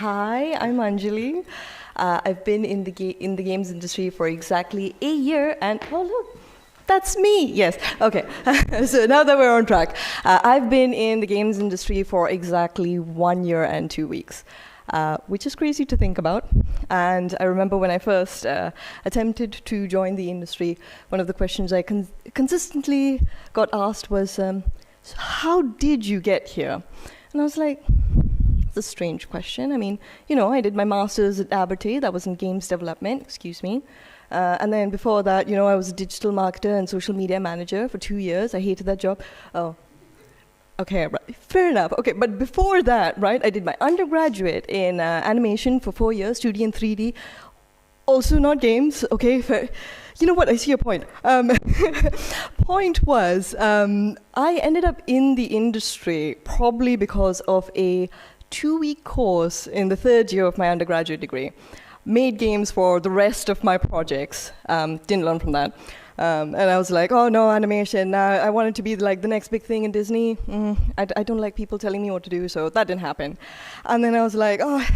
Hi, I'm Anjali. I've been in the games industry for exactly a year, and oh look, that's me. Yes. Okay. So now that we're on track, I've been in the games industry for exactly 1 year and 2 weeks, which is crazy to think about. And I remember when I first attempted to join the industry, one of the questions I consistently got asked was, "So how did you get here?" And I was like, a strange question. I mean, I did my master's at Abertay. That was in games development, excuse me. And then before that, I was a digital marketer and social media manager for 2 years. I hated that job. Oh, okay, right. Fair enough. Okay, but before that, right, I did my undergraduate in animation for 4 years, 2D and 3D. Also not games, okay? Fair. You know what? I see your point. Point was, I ended up in the industry probably because of a 2-week course in the third year of my undergraduate degree. Made games for the rest of my projects. Didn't learn from that. And I was like, oh no, animation. I wanted to be like the next big thing in Disney. I don't like people telling me what to do, so that didn't happen. And then I was like, oh,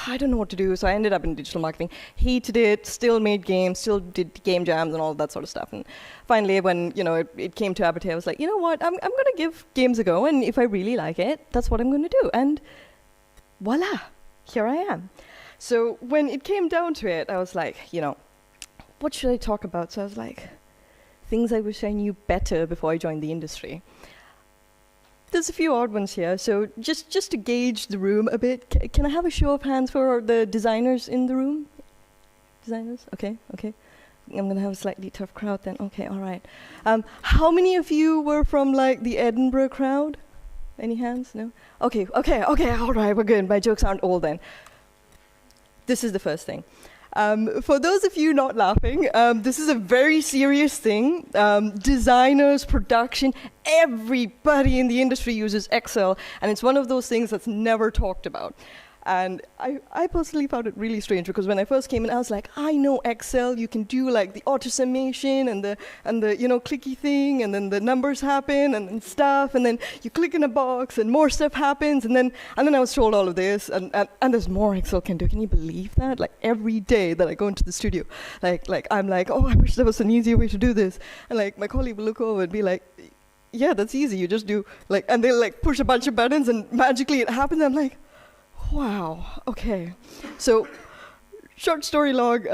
I don't know what to do. So I ended up in digital marketing. Hated it, still made games, still did game jams and all that sort of stuff. And finally, when it came to Abertay, I was like, you know what, I'm going to give games a go. And if I really like it, that's what I'm going to do. And voila, here I am. So when it came down to it, I was like, what should I talk about? So I was like, things I wish I knew better before I joined the industry. There's a few odd ones here, so just to gauge the room a bit, can I have a show of hands for the designers in the room? Designers? Okay. I'm gonna have a slightly tough crowd then. Okay, all right. How many of you were from like the Edinburgh crowd? Any hands? No? Okay, all right, we're good. My jokes aren't old then. This is the first thing. For those of you not laughing, this is a very serious thing. Designers, production, everybody in the industry uses Excel, and it's one of those things that's never talked about. And I personally found it really strange because when I first came in, I was like, I know Excel. You can do like the auto summation and the clicky thing, and then the numbers happen and then stuff, and then you click in a box and more stuff happens, and then I was told all of this, and there's more Excel can do. Can you believe that? Like every day that I go into the studio, like I'm like, oh, I wish there was an easier way to do this, and like my colleague will look over and be like, yeah, that's easy. You just do like, and they'll like push a bunch of buttons and magically it happens. I'm like, wow, okay. So, short story long,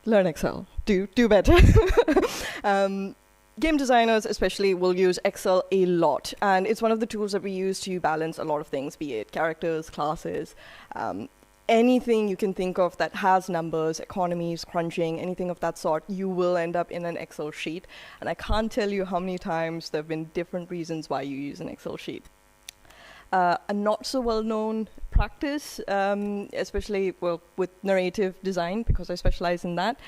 learn Excel, do better. Game designers especially will use Excel a lot, and it's one of the tools that we use to balance a lot of things, be it characters, classes, anything you can think of that has numbers, economies, crunching, anything of that sort, you will end up in an Excel sheet. And I can't tell you how many times there have been different reasons why you use an Excel sheet. A not so well-known practice, especially with narrative design, because I specialize in that.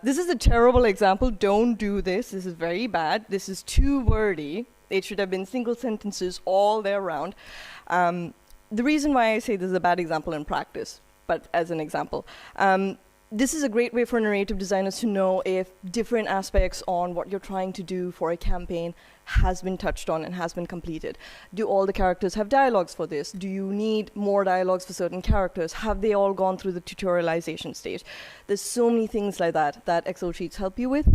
This is a terrible example. Don't do this. This is very bad. This is too wordy. It should have been single sentences all the way around. The reason why I say this is a bad example in practice, but as an example, this is a great way for narrative designers to know if different aspects on what you're trying to do for a campaign has been touched on and has been completed. Do all the characters have dialogues for this? Do you need more dialogues for certain characters? Have they all gone through the tutorialization stage? There's so many things like that Excel sheets help you with.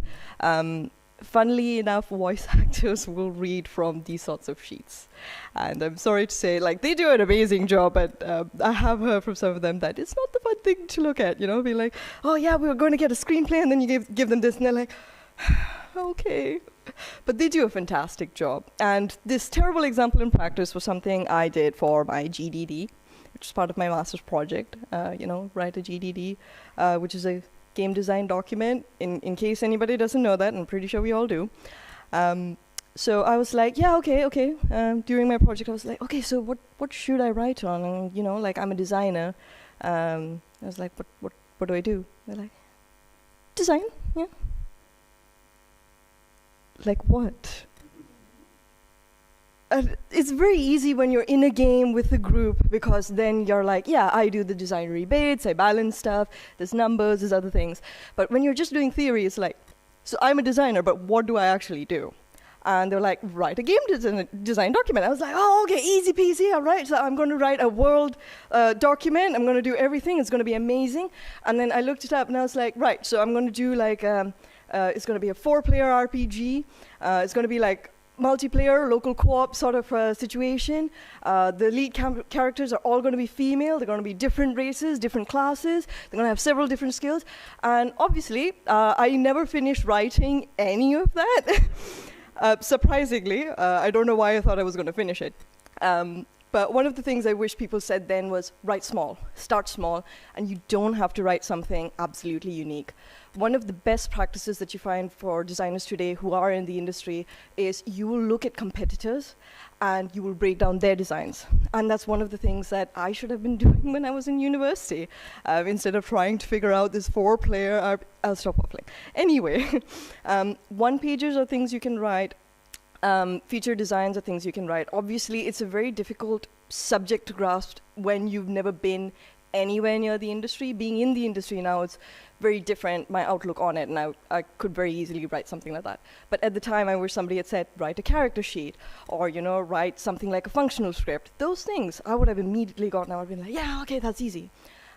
Funnily enough, voice actors will read from these sorts of sheets. And I'm sorry to say, like, they do an amazing job, but I have heard from some of them that it's not the fun thing to look at, be like, oh yeah, we were going to get a screenplay, and then you give them this, and they're like, okay. But they do a fantastic job. And this terrible example in practice was something I did for my GDD, which is part of my master's project, write a GDD, which is a game design document, in case anybody doesn't know that, and I'm pretty sure we all do. So I was like, yeah, okay. During my project, I was like, okay, so what should I write on? And, like, I'm a designer. I was like, what do I do? They're like, design, yeah. Like what? It's very easy when you're in a game with a group, because then you're like, yeah, I do the design rebates, I balance stuff, there's numbers, there's other things. But when you're just doing theory, it's like, so I'm a designer, but what do I actually do? And they were like, write a game design document. I was like, oh, okay, easy peasy, all right. So I'm going to write a world document. I'm going to do everything. It's going to be amazing. And then I looked it up, and I was like, right, so I'm going to do like, it's going to be a 4-player RPG. It's going to be like multiplayer, local co-op sort of situation. The lead characters are all going to be female. They're going to be different races, different classes. They're going to have several different skills. And obviously, I never finished writing any of that. Surprisingly, I don't know why I thought I was going to finish it. But one of the things I wish people said then was write small, start small, and you don't have to write something absolutely unique. One of the best practices that you find for designers today who are in the industry is you will look at competitors and you will break down their designs. And that's one of the things that I should have been doing when I was in university. Instead of trying to figure out this 4-player, I'll stop waffling. Anyway, one-pagers are things you can write. Feature designs are things you can write. Obviously, it's a very difficult subject to grasp when you've never been anywhere near the industry. Being in the industry now, it's very different, my outlook on it, and I could very easily write something like that. But at the time, I wish somebody had said, write a character sheet, or write something like a functional script. Those things, I would have immediately gotten, I would have been like, yeah, okay, that's easy.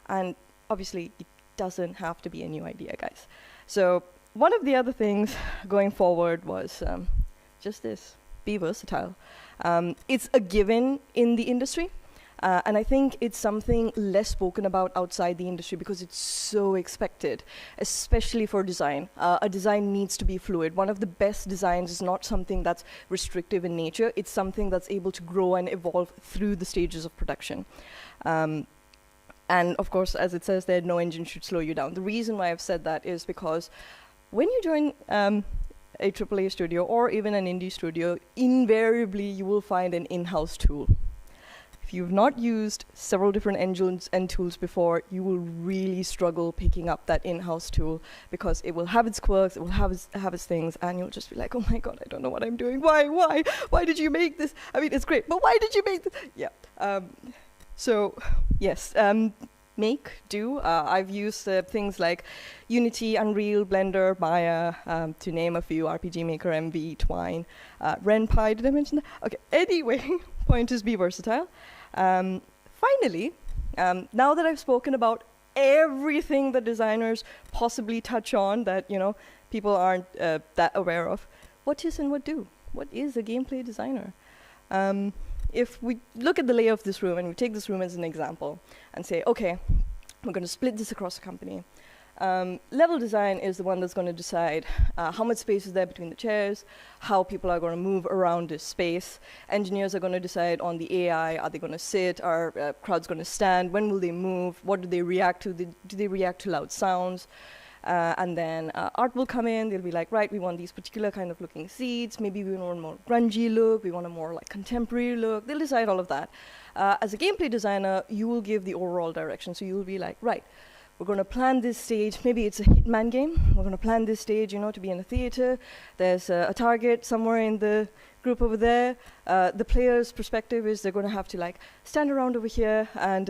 And obviously, it doesn't have to be a new idea, guys. So one of the other things going forward was just this, be versatile. It's a given in the industry. And I think it's something less spoken about outside the industry because it's so expected, especially for design. A design needs to be fluid. One of the best designs is not something that's restrictive in nature. It's something that's able to grow and evolve through the stages of production. And of course, as it says there, no engine should slow you down. The reason why I've said that is because when you join a AAA studio or even an indie studio, invariably you will find an in-house tool. If you've not used several different engines and tools before, you will really struggle picking up that in-house tool because it will have its quirks, it will have its things, and you'll just be like, oh my God, I don't know what I'm doing. Why did you make this? I mean, it's great, but why did you make this? Yeah. So, yes, make, do. I've used things like Unity, Unreal, Blender, Maya, to name a few, RPG Maker, MV, Twine, RenPy, did I mention that? Okay, anyway, point is be versatile. Finally, now that I've spoken about everything that designers possibly touch on that, people aren't that aware of, what is and what do? What is a gameplay designer? If we look at the layout of this room and we take this room as an example and say, okay, we're going to split this across the company. Level design is the one that's going to decide how much space is there between the chairs, how people are going to move around this space. Engineers are going to decide on the AI, are they going to sit, are crowds going to stand, when will they move, what do they react to, do they react to loud sounds? And then art will come in, they'll be like, right, we want these particular kind of looking seats, maybe we want a more grungy look, we want a more like contemporary look, they'll decide all of that. As a gameplay designer, you will give the overall direction, so you will be like, right, we're going to plan this stage, maybe it's a Hitman game, we're going to plan this stage, to be in a theater, there's a target somewhere in the group over there, the player's perspective is they're going to have to like stand around over here and,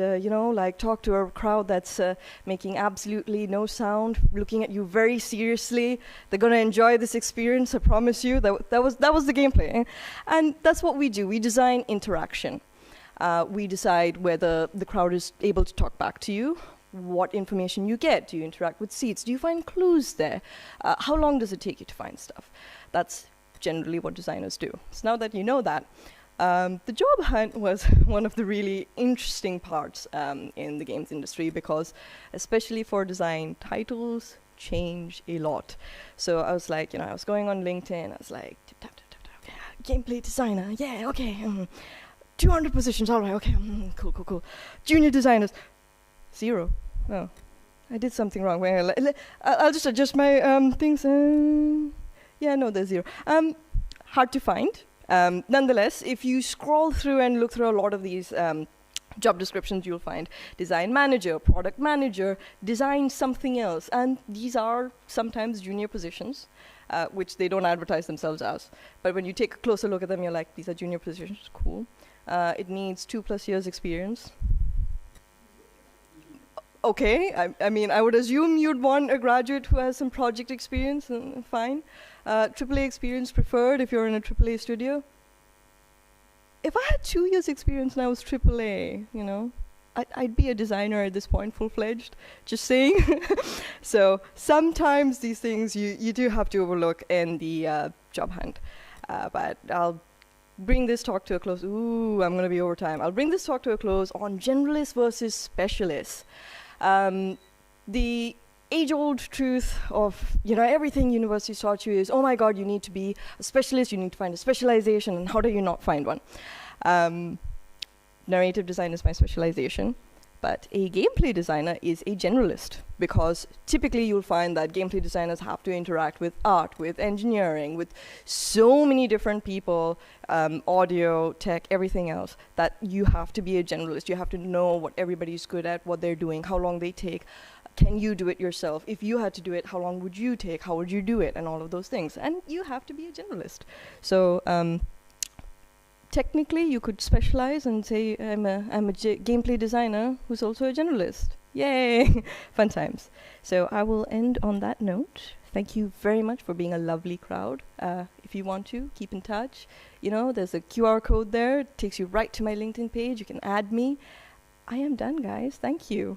like talk to a crowd that's making absolutely no sound, looking at you very seriously, they're going to enjoy this experience, I promise you, that was the gameplay. And that's what we do, we design interaction. We decide whether the crowd is able to talk back to you, what information you get. Do you interact with seats? Do you find clues there? How long does it take you to find stuff? That's generally what designers do. So now that you know that, the job hunt was one of the really interesting parts in the games industry because, especially for design, titles change a lot. So I was like, I was going on LinkedIn, I was like, gameplay designer, yeah, okay, 200 positions, all right, okay, cool. Junior designers, 0. Oh, I did something wrong. Well, I'll just adjust my things. Yeah, no, there's 0. Hard to find. Nonetheless, if you scroll through and look through a lot of these job descriptions, you'll find design manager, product manager, design something else. And these are sometimes junior positions, which they don't advertise themselves as. But when you take a closer look at them, you're like, these are junior positions, cool. It needs 2+ years experience. Okay, I mean, I would assume you'd want a graduate who has some project experience, fine. AAA experience preferred if you're in a AAA studio. If I had 2 years experience and I was AAA, I'd be a designer at this point, full-fledged, just saying. So sometimes these things you do have to overlook in the job hunt. But I'll bring this talk to a close. Ooh, I'm going to be over time. I'll bring this talk to a close on generalists versus specialists. The age-old truth of everything universities taught you is, oh my God, you need to be a specialist, you need to find a specialization, and how do you not find one? Narrative design is my specialization, but a gameplay designer is a generalist, because typically you'll find that gameplay designers have to interact with art, with engineering, with so many different people, audio, tech, everything else, that you have to be a generalist. You have to know what everybody's good at, what they're doing, how long they take. Can you do it yourself? If you had to do it, how long would you take? How would you do it? And all of those things. And you have to be a generalist. So technically, you could specialize and say, I'm a gameplay designer who's also a generalist. Yay! Fun times. So I will end on that note. Thank you very much for being a lovely crowd. If you want to, keep in touch. There's a QR code there. It takes you right to my LinkedIn page. You can add me. I am done, guys. Thank you.